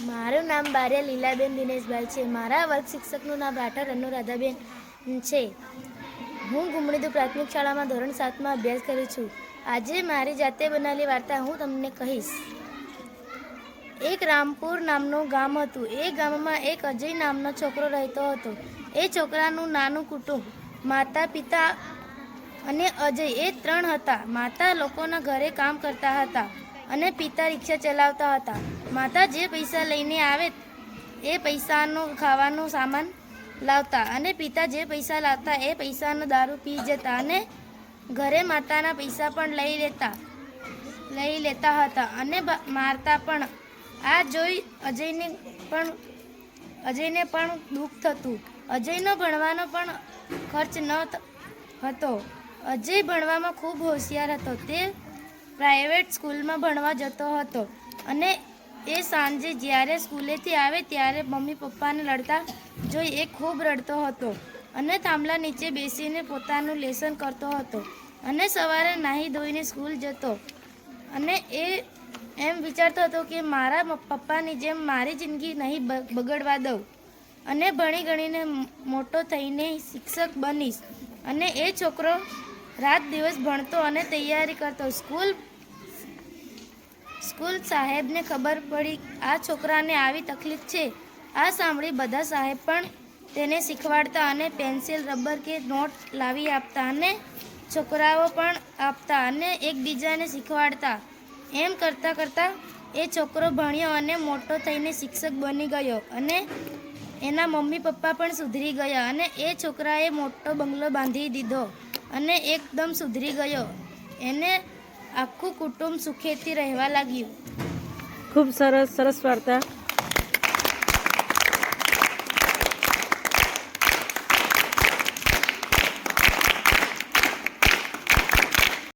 મારું નામ બારિયા લીલાબેન દિનેશભાઈ છે. મારા વર્ગ શિક્ષકનું નામ રાઠોડ અનુરાધાબેન છે. હું ગુમડીદુ પ્રાથમિક શાળામાં ધોરણ 7માં અભ્યાસ કરું છું. આજે મારી જાતે બનાવેલી વાર્તા હું તમને કહીશ. એક રામપુર નામનું ગામ હતું. એ ગામમાં એક અજય નામનો છોકરો રહેતો હતો. એ છોકરાનું નાનું કુટુંબ, માતા, પિતા અને અજય એ 3 હતા. માતા લોકોના ઘરે કામ કરતા હતા અને પિતા રિક્ષા ચલાવતા હતા. માતા જે પૈસા લઈને આવે એ પૈસાનો ખાવાનો સામાન લાવતા અને પિતા જે પૈસા લાવતા એ પૈસાનો દારૂ પી જતા અને ઘરે માતાના પૈસા પણ લઈ લેતા હતા અને મારતા પણ. આ જોઈ અજયને પણ દુઃખ થતું. અજયનો ભણવાનો પણ ખર્ચ ન હતો. અજય ભણવામાં ખૂબ હોશિયાર હતો. તે પ્રાઇવેટ સ્કૂલમાં ભણવા જતો હતો અને એ સાંજે જ્યારે સ્કૂલેથી આવે ત્યારે મમ્મી પપ્પાને લડતા જોઈ એ ખૂબ રડતો હતો અને થાંભલા નીચે બેસીને પોતાનું લેસન કરતો હતો અને સવારે નાહી ધોઈને સ્કૂલ જતો અને એ એમ વિચારતો હતો કે મારા પપ્પાની જેમ મારી જિંદગી નહીં બગડવા દઉં અને ભણી ગણીને મોટો થઈને શિક્ષક બનીશ. અને એ છોકરો રાત દિવસ ભણતો અને તૈયારી કરતો. સ્કૂલ સાહેબને ખબર પડી આ છોકરાને આવી તકલીફ છે. આ સાંભળી બધા સાહેબ પણ તેને શીખવાડતા અને પેન્સિલ, રબર કે નોટ લાવી આપતા અને છોકરાઓ પણ આપતા અને એકબીજાને શીખવાડતા. એમ કરતાં કરતાં એ છોકરો ભણ્યો અને મોટો થઈને શિક્ષક બની ગયો અને એના મમ્મી પપ્પા પણ સુધરી ગયા અને એ છોકરાએ મોટો બંગલો બાંધી દીધો અને એકદમ સુધરી ગયો. એને આખું કુટુંબ સુખેથી રહેવા લાગ્યું. ખૂબ સરસ વાર્તા.